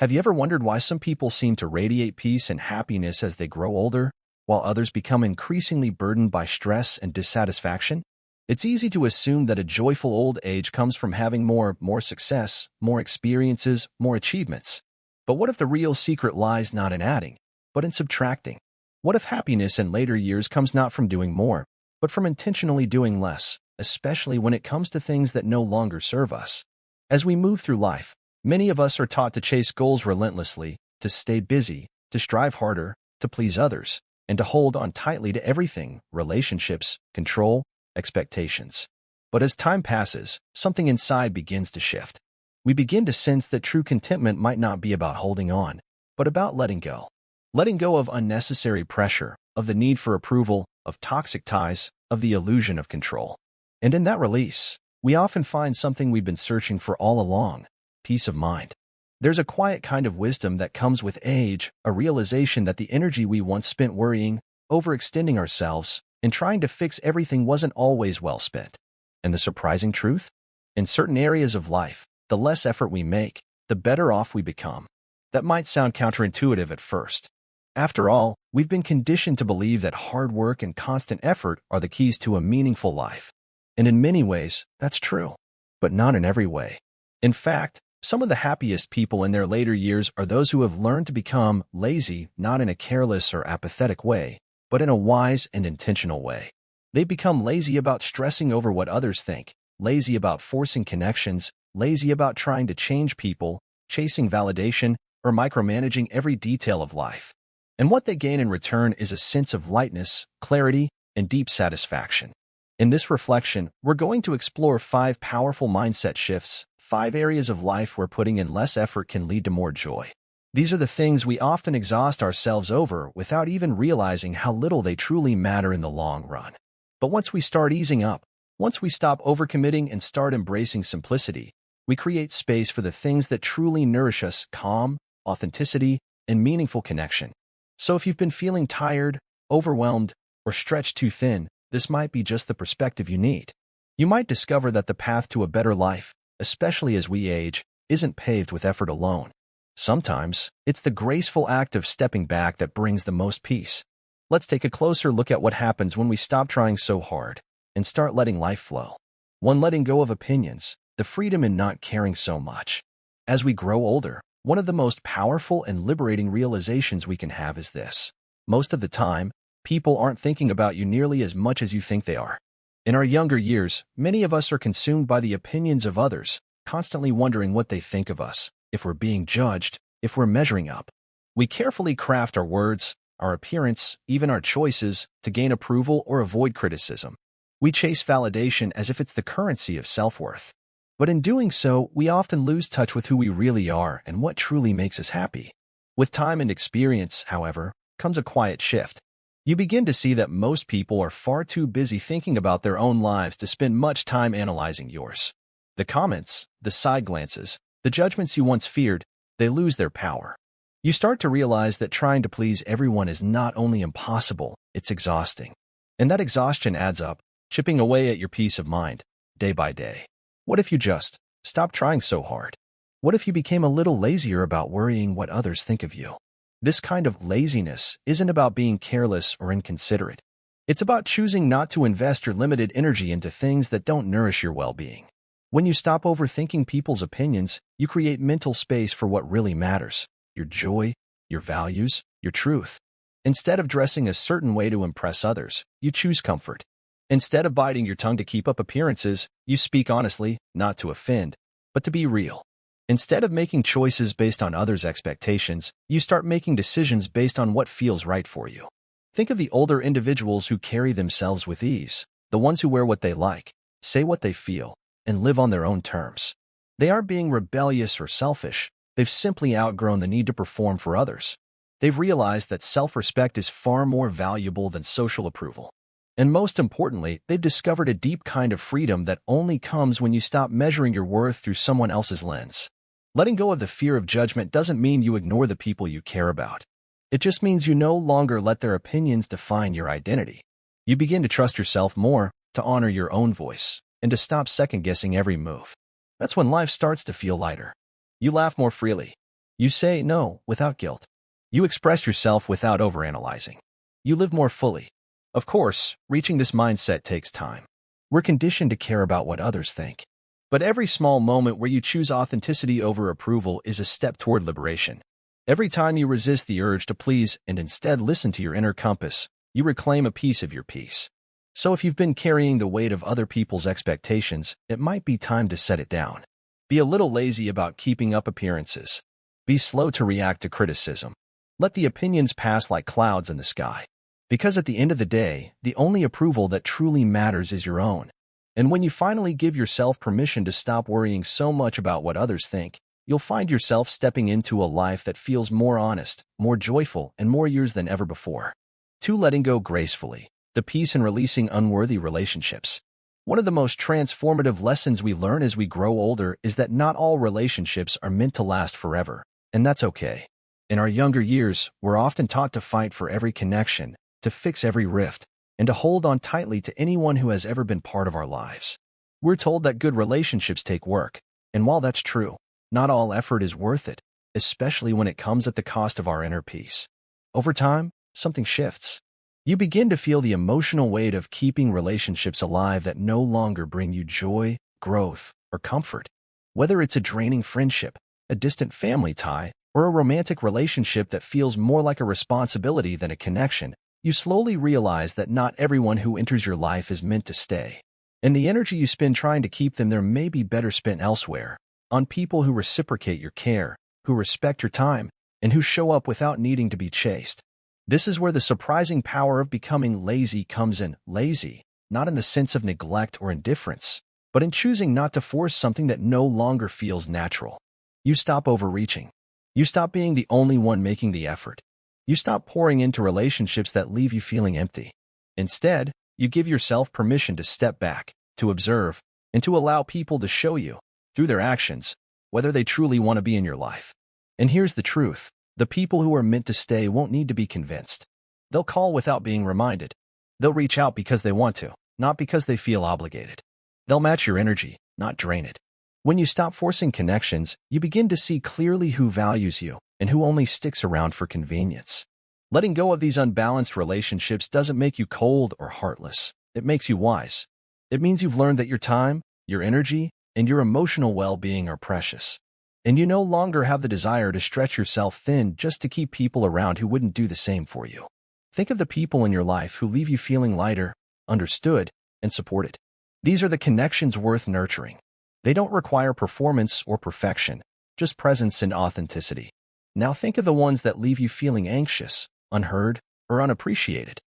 Have you ever wondered why some people seem to radiate peace and happiness as they grow older, while others become increasingly burdened by stress and dissatisfaction? It's easy to assume that a joyful old age comes from having more success, more experiences, more achievements. But what if the real secret lies not in adding, but in subtracting? What if happiness in later years comes not from doing more, but from intentionally doing less, especially when it comes to things that no longer serve us? As we move through life, many of us are taught to chase goals relentlessly, to stay busy, to strive harder, to please others, and to hold on tightly to everything: relationships, control, expectations. But as time passes, something inside begins to shift. We begin to sense that true contentment might not be about holding on, but about letting go. Letting go of unnecessary pressure, of the need for approval, of toxic ties, of the illusion of control. And in that release, we often find something we've been searching for all along: peace of mind. There's a quiet kind of wisdom that comes with age, a realization that the energy we once spent worrying, overextending ourselves, and trying to fix everything wasn't always well spent. And the surprising truth? In certain areas of life, the less effort we make, the better off we become. That might sound counterintuitive at first. After all, we've been conditioned to believe that hard work and constant effort are the keys to a meaningful life. And in many ways, that's true. But not in every way. In fact, some of the happiest people in their later years are those who have learned to become lazy, not in a careless or apathetic way, but in a wise and intentional way. They become lazy about stressing over what others think, lazy about forcing connections, lazy about trying to change people, chasing validation, or micromanaging every detail of life. And what they gain in return is a sense of lightness, clarity, and deep satisfaction. In this reflection, we're going to explore 5 powerful mindset shifts, 5 areas of life where putting in less effort can lead to more joy. These are the things we often exhaust ourselves over without even realizing how little they truly matter in the long run. But once we start easing up, once we stop overcommitting and start embracing simplicity, we create space for the things that truly nourish us: calm, authenticity, and meaningful connection. So if you've been feeling tired, overwhelmed, or stretched too thin, this might be just the perspective you need. You might discover that the path to a better life, especially as we age, isn't paved with effort alone. Sometimes, it's the graceful act of stepping back that brings the most peace. Let's take a closer look at what happens when we stop trying so hard and start letting life flow. 1. Letting go of opinions, the freedom in not caring so much. As we grow older, one of the most powerful and liberating realizations we can have is this: most of the time, people aren't thinking about you nearly as much as you think they are. In our younger years, many of us are consumed by the opinions of others, constantly wondering what they think of us, if we're being judged, if we're measuring up. We carefully craft our words, our appearance, even our choices, to gain approval or avoid criticism. We chase validation as if it's the currency of self-worth. But in doing so, we often lose touch with who we really are and what truly makes us happy. With time and experience, however, comes a quiet shift. You begin to see that most people are far too busy thinking about their own lives to spend much time analyzing yours. The comments, the side glances, the judgments you once feared, they lose their power. You start to realize that trying to please everyone is not only impossible, it's exhausting. And that exhaustion adds up, chipping away at your peace of mind, day by day. What if you just stopped trying so hard? What if you became a little lazier about worrying what others think of you? This kind of laziness isn't about being careless or inconsiderate. It's about choosing not to invest your limited energy into things that don't nourish your well-being. When you stop overthinking people's opinions, you create mental space for what really matters: your joy, your values, your truth. Instead of dressing a certain way to impress others, you choose comfort. Instead of biting your tongue to keep up appearances, you speak honestly, not to offend, but to be real. Instead of making choices based on others' expectations, you start making decisions based on what feels right for you. Think of the older individuals who carry themselves with ease, the ones who wear what they like, say what they feel, and live on their own terms. They aren't being rebellious or selfish. They've simply outgrown the need to perform for others. They've realized that self-respect is far more valuable than social approval. And most importantly, they've discovered a deep kind of freedom that only comes when you stop measuring your worth through someone else's lens. Letting go of the fear of judgment doesn't mean you ignore the people you care about. It just means you no longer let their opinions define your identity. You begin to trust yourself more, to honor your own voice, and to stop second-guessing every move. That's when life starts to feel lighter. You laugh more freely. You say no without guilt. You express yourself without overanalyzing. You live more fully. Of course, reaching this mindset takes time. We're conditioned to care about what others think. But every small moment where you choose authenticity over approval is a step toward liberation. Every time you resist the urge to please and instead listen to your inner compass, you reclaim a piece of your peace. So if you've been carrying the weight of other people's expectations, it might be time to set it down. Be a little lazy about keeping up appearances. Be slow to react to criticism. Let the opinions pass like clouds in the sky. Because at the end of the day, the only approval that truly matters is your own. And when you finally give yourself permission to stop worrying so much about what others think, you'll find yourself stepping into a life that feels more honest, more joyful, and more yours than ever before. 2. Letting go gracefully. The peace in releasing unworthy relationships. One of the most transformative lessons we learn as we grow older is that not all relationships are meant to last forever, and that's okay. In our younger years, we're often taught to fight for every connection, to fix every rift, and to hold on tightly to anyone who has ever been part of our lives. We're told that good relationships take work, and while that's true, not all effort is worth it, especially when it comes at the cost of our inner peace. Over time, something shifts. You begin to feel the emotional weight of keeping relationships alive that no longer bring you joy, growth, or comfort. Whether it's a draining friendship, a distant family tie, or a romantic relationship that feels more like a responsibility than a connection, you slowly realize that not everyone who enters your life is meant to stay. And the energy you spend trying to keep them there may be better spent elsewhere, on people who reciprocate your care, who respect your time, and who show up without needing to be chased. This is where the surprising power of becoming lazy comes in. Lazy, not in the sense of neglect or indifference, but in choosing not to force something that no longer feels natural. You stop overreaching. You stop being the only one making the effort. You stop pouring into relationships that leave you feeling empty. Instead, you give yourself permission to step back, to observe, and to allow people to show you, through their actions, whether they truly want to be in your life. And here's the truth. The people who are meant to stay won't need to be convinced. They'll call without being reminded. They'll reach out because they want to, not because they feel obligated. They'll match your energy, not drain it. When you stop forcing connections, you begin to see clearly who values you and who only sticks around for convenience. Letting go of these unbalanced relationships doesn't make you cold or heartless. It makes you wise. It means you've learned that your time, your energy, and your emotional well-being are precious. And you no longer have the desire to stretch yourself thin just to keep people around who wouldn't do the same for you. Think of the people in your life who leave you feeling lighter, understood, and supported. These are the connections worth nurturing. They don't require performance or perfection, just presence and authenticity. Now think of the ones that leave you feeling anxious, unheard, or unappreciated.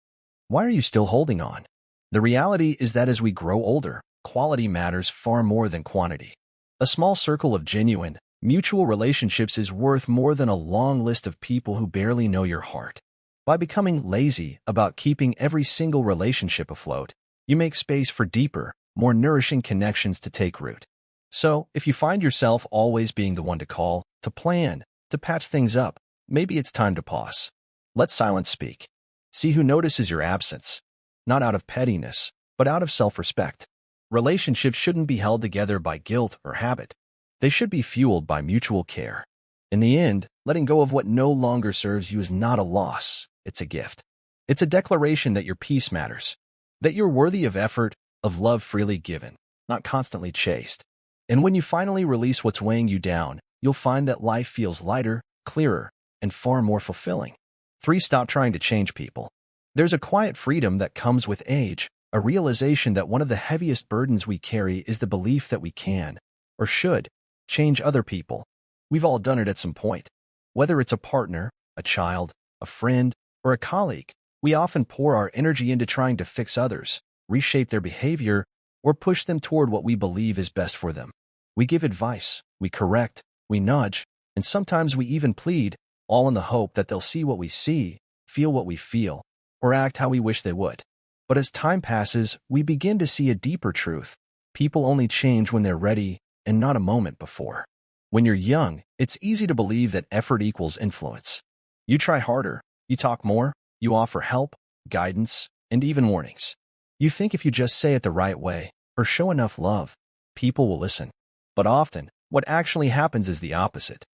Why are you still holding on? The reality is that as we grow older, quality matters far more than quantity. A small circle of genuine, mutual relationships is worth more than a long list of people who barely know your heart. By becoming lazy about keeping every single relationship afloat, you make space for deeper, more nourishing connections to take root. So, if you find yourself always being the one to call, to plan, to patch things up, maybe it's time to pause. Let silence speak. See who notices your absence, not out of pettiness, but out of self-respect. Relationships shouldn't be held together by guilt or habit. They should be fueled by mutual care. In the end, letting go of what no longer serves you is not a loss, it's a gift. It's a declaration that your peace matters, that you're worthy of effort, of love freely given, not constantly chased. And when you finally release what's weighing you down, you'll find that life feels lighter, clearer, and far more fulfilling. 3. Stop trying to change people. There's a quiet freedom that comes with age, a realization that one of the heaviest burdens we carry is the belief that we can, or should, change other people. We've all done it at some point. Whether it's a partner, a child, a friend, or a colleague, we often pour our energy into trying to fix others, reshape their behavior, or push them toward what we believe is best for them. We give advice, we correct, we nudge, and sometimes we even plead, all in the hope that they'll see what we see, feel what we feel, or act how we wish they would. But as time passes, we begin to see a deeper truth. People only change when they're ready, and not a moment before. When you're young, it's easy to believe that effort equals influence. You try harder, you talk more, you offer help, guidance, and even warnings. You think if you just say it the right way, or show enough love, people will listen. But often, what actually happens is the opposite.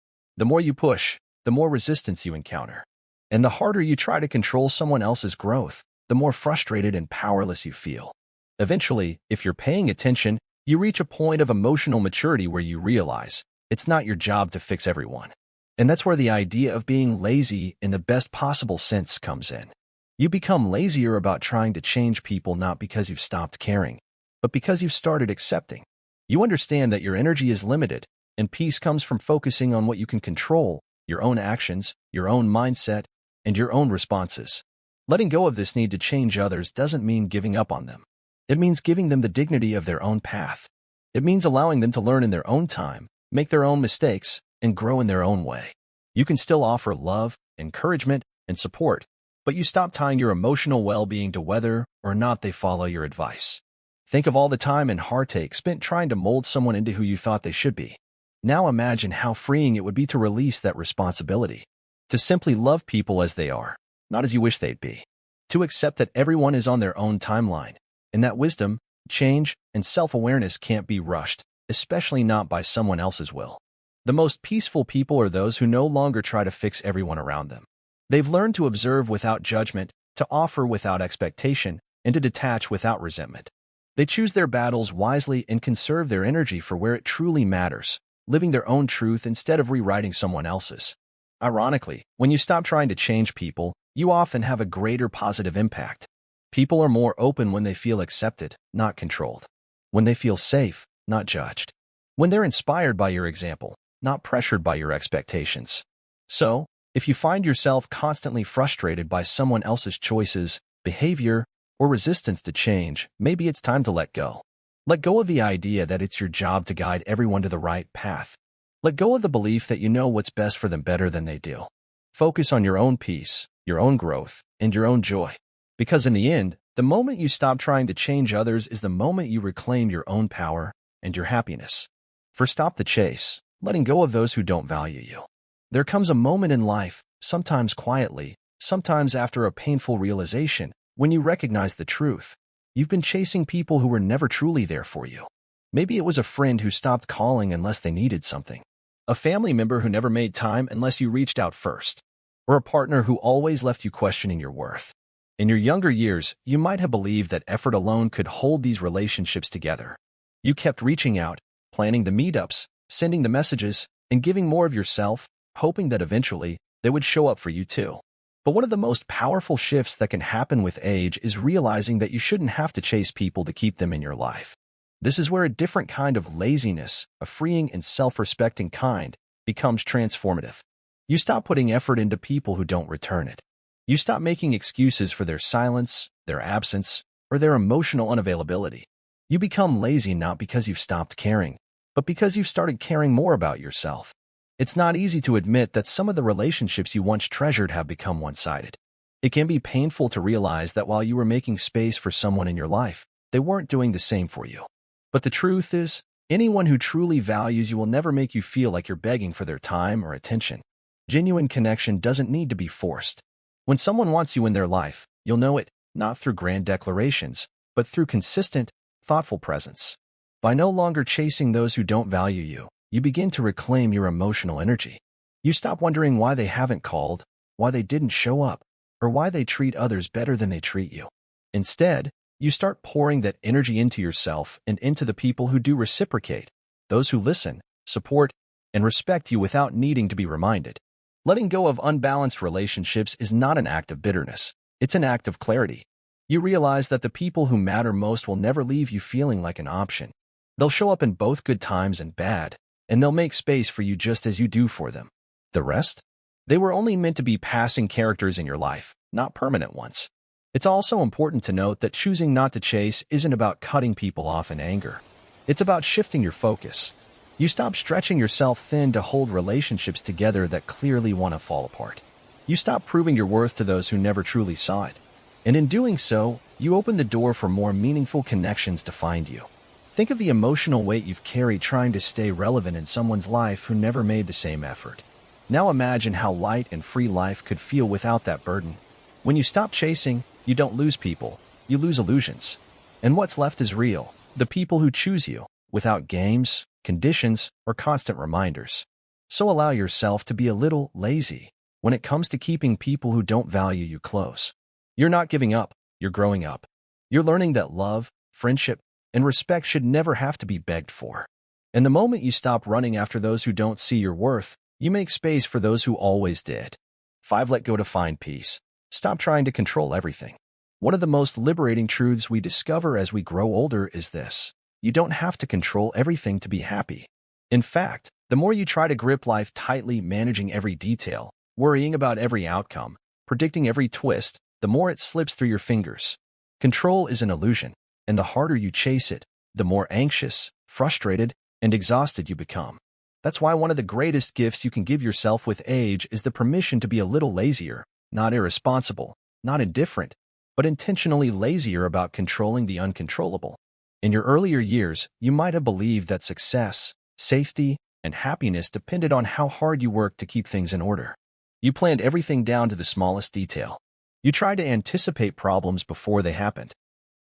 The more you push, the more resistance you encounter. And the harder you try to control someone else's growth, the more frustrated and powerless you feel. Eventually, if you're paying attention, you reach a point of emotional maturity where you realize it's not your job to fix everyone. And that's where the idea of being lazy in the best possible sense comes in. You become lazier about trying to change people not because you've stopped caring, but because you've started accepting. You understand that your energy is limited, and peace comes from focusing on what you can control, your own actions, your own mindset, and your own responses. Letting go of this need to change others doesn't mean giving up on them. It means giving them the dignity of their own path. It means allowing them to learn in their own time, make their own mistakes, and grow in their own way. You can still offer love, encouragement, and support, but you stop tying your emotional well-being to whether or not they follow your advice. Think of all the time and heartache spent trying to mold someone into who you thought they should be. Now imagine how freeing it would be to release that responsibility. To simply love people as they are, not as you wish they'd be. To accept that everyone is on their own timeline, and that wisdom, change, and self-awareness can't be rushed, especially not by someone else's will. The most peaceful people are those who no longer try to fix everyone around them. They've learned to observe without judgment, to offer without expectation, and to detach without resentment. They choose their battles wisely and conserve their energy for where it truly matters, living their own truth instead of rewriting someone else's. Ironically, when you stop trying to change people, you often have a greater positive impact. People are more open when they feel accepted, not controlled. When they feel safe, not judged. When they're inspired by your example, not pressured by your expectations. So, if you find yourself constantly frustrated by someone else's choices, behavior, or resistance to change, maybe it's time to let go. Let go of the idea that it's your job to guide everyone to the right path. Let go of the belief that you know what's best for them better than they do. Focus on your own peace, your own growth, and your own joy. Because in the end, the moment you stop trying to change others is the moment you reclaim your own power and your happiness. For stop the chase, letting go of those who don't value you. There comes a moment in life, sometimes quietly, sometimes after a painful realization, when you recognize the truth. You've been chasing people who were never truly there for you. Maybe it was a friend who stopped calling unless they needed something. A family member who never made time unless you reached out first. Or a partner who always left you questioning your worth. In your younger years, you might have believed that effort alone could hold these relationships together. You kept reaching out, planning the meetups, sending the messages, and giving more of yourself, hoping that eventually they would show up for you too. But one of the most powerful shifts that can happen with age is realizing that you shouldn't have to chase people to keep them in your life. This is where a different kind of laziness, a freeing and self-respecting kind, becomes transformative. You stop putting effort into people who don't return it. You stop making excuses for their silence, their absence, or their emotional unavailability. You become lazy not because you've stopped caring, but because you've started caring more about yourself. It's not easy to admit that some of the relationships you once treasured have become one-sided. It can be painful to realize that while you were making space for someone in your life, they weren't doing the same for you. But the truth is, anyone who truly values you will never make you feel like you're begging for their time or attention. Genuine connection doesn't need to be forced. When someone wants you in their life, you'll know it, not through grand declarations, but through consistent, thoughtful presence. By no longer chasing those who don't value you, you begin to reclaim your emotional energy. You stop wondering why they haven't called, why they didn't show up, or why they treat others better than they treat you. Instead, you start pouring that energy into yourself and into the people who do reciprocate, those who listen, support, and respect you without needing to be reminded. Letting go of unbalanced relationships is not an act of bitterness. It's an act of clarity. You realize that the people who matter most will never leave you feeling like an option. They'll show up in both good times and bad, and they'll make space for you just as you do for them. The rest? They were only meant to be passing characters in your life, not permanent ones. It's also important to note that choosing not to chase isn't about cutting people off in anger. It's about shifting your focus. You stop stretching yourself thin to hold relationships together that clearly want to fall apart. You stop proving your worth to those who never truly saw it. And in doing so, you open the door for more meaningful connections to find you. Think of the emotional weight you've carried trying to stay relevant in someone's life who never made the same effort. Now imagine how light and free life could feel without that burden. When you stop chasing, you don't lose people, you lose illusions. And what's left is real, the people who choose you, without games, conditions, or constant reminders. So allow yourself to be a little lazy when it comes to keeping people who don't value you close. You're not giving up, you're growing up. You're learning that love, friendship, and respect should never have to be begged for. And the moment you stop running after those who don't see your worth, you make space for those who always did. 5. Let go to find peace. Stop trying to control everything. One of the most liberating truths we discover as we grow older is this: you don't have to control everything to be happy. In fact, the more you try to grip life tightly, managing every detail, worrying about every outcome, predicting every twist, the more it slips through your fingers. Control is an illusion, and the harder you chase it, the more anxious, frustrated, and exhausted you become. That's why one of the greatest gifts you can give yourself with age is the permission to be a little lazier, not irresponsible, not indifferent, but intentionally lazier about controlling the uncontrollable. In your earlier years, you might have believed that success, safety, and happiness depended on how hard you worked to keep things in order. You planned everything down to the smallest detail. You tried to anticipate problems before they happened.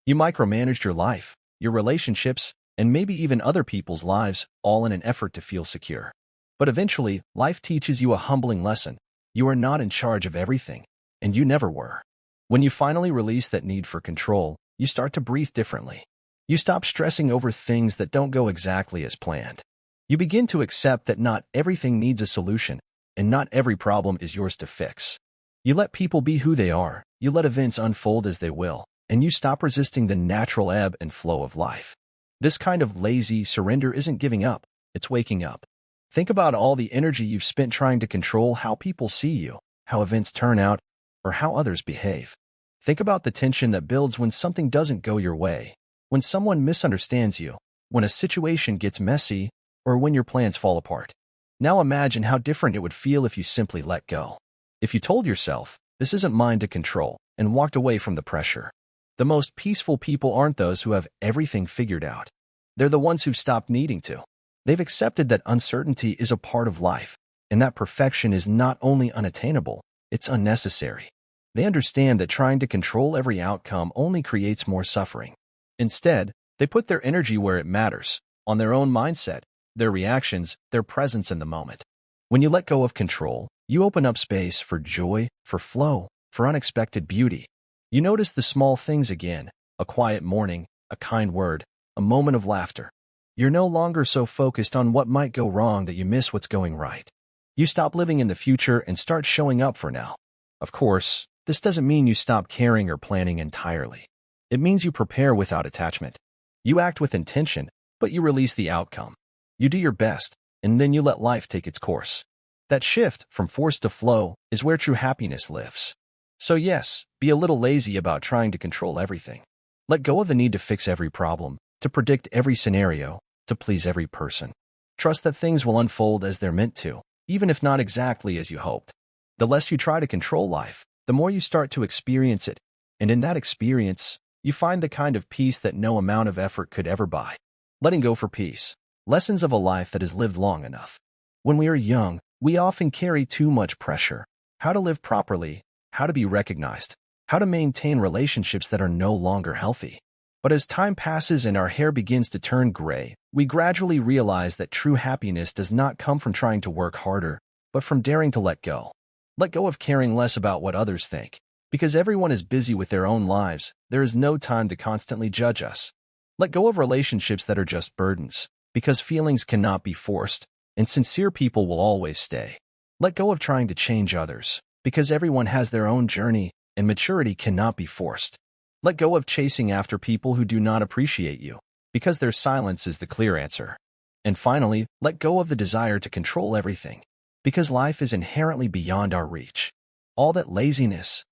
You micromanaged your life, your relationships, and maybe even other people's lives, all in an effort to feel secure. But eventually, life teaches you a humbling lesson. You are not in charge of everything, and you never were. When you finally release that need for control, you start to breathe differently. You stop stressing over things that don't go exactly as planned. You begin to accept that not everything needs a solution, and not every problem is yours to fix. You let people be who they are, you let events unfold as they will, and you stop resisting the natural ebb and flow of life. This kind of lazy surrender isn't giving up, it's waking up. Think about all the energy you've spent trying to control how people see you, how events turn out, or how others behave. Think about the tension that builds when something doesn't go your way, when someone misunderstands you, when a situation gets messy, or when your plans fall apart. Now imagine how different it would feel if you simply let go. If you told yourself, "This isn't mine to control," and walked away from the pressure. The most peaceful people aren't those who have everything figured out. They're the ones who've stopped needing to. They've accepted that uncertainty is a part of life, and that perfection is not only unattainable, it's unnecessary. They understand that trying to control every outcome only creates more suffering. Instead, they put their energy where it matters, on their own mindset, their reactions, their presence in the moment. When you let go of control, you open up space for joy, for flow, for unexpected beauty. You notice the small things again: a quiet morning, a kind word, a moment of laughter. You're no longer so focused on what might go wrong that you miss what's going right. You stop living in the future and start showing up for now. Of course, this doesn't mean you stop caring or planning entirely. It means you prepare without attachment. You act with intention, but you release the outcome. You do your best, and then you let life take its course. That shift from force to flow is where true happiness lives. So yes, be a little lazy about trying to control everything. Let go of the need to fix every problem, to predict every scenario, to please every person. Trust that things will unfold as they're meant to, even if not exactly as you hoped. The less you try to control life, the more you start to experience it, and in that experience, you find the kind of peace that no amount of effort could ever buy. Letting go for peace. Lessons of a life that has lived long enough. When we are young, we often carry too much pressure. How to live properly, how to be recognized, how to maintain relationships that are no longer healthy. But as time passes and our hair begins to turn gray, we gradually realize that true happiness does not come from trying to work harder, but from daring to let go. Let go of caring less about what others think. Because everyone is busy with their own lives, there is no time to constantly judge us. Let go of relationships that are just burdens, because feelings cannot be forced, and sincere people will always stay. Let go of trying to change others, because everyone has their own journey, and maturity cannot be forced. Let go of chasing after people who do not appreciate you, because their silence is the clear answer. And finally, let go of the desire to control everything, because life is inherently beyond our reach. All that laziness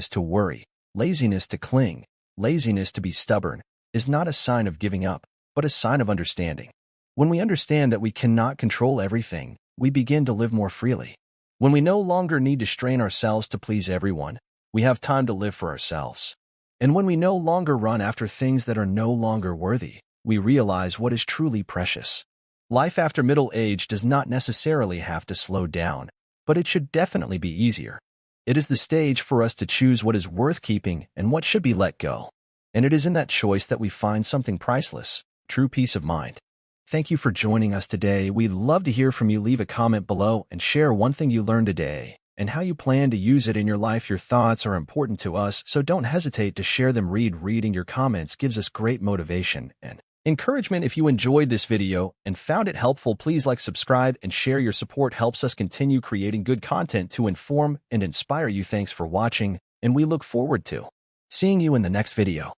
to worry, laziness to cling, laziness to be stubborn, is not a sign of giving up, but a sign of understanding. When we understand that we cannot control everything, we begin to live more freely. When we no longer need to strain ourselves to please everyone, we have time to live for ourselves. And when we no longer run after things that are no longer worthy, we realize what is truly precious. Life after middle age does not necessarily have to slow down, but it should definitely be easier. It is the stage for us to choose what is worth keeping and what should be let go. And it is in that choice that we find something priceless, true peace of mind. Thank you for joining us today. We'd love to hear from you. Leave a comment below and share one thing you learned today and how you plan to use it in your life. Your thoughts are important to us, so don't hesitate to share them. Reading your comments gives us great motivation and encouragement. If you enjoyed this video and found it helpful, please like, subscribe, and share. Your support helps us continue creating good content to inform and inspire you. Thanks for watching, and we look forward to seeing you in the next video.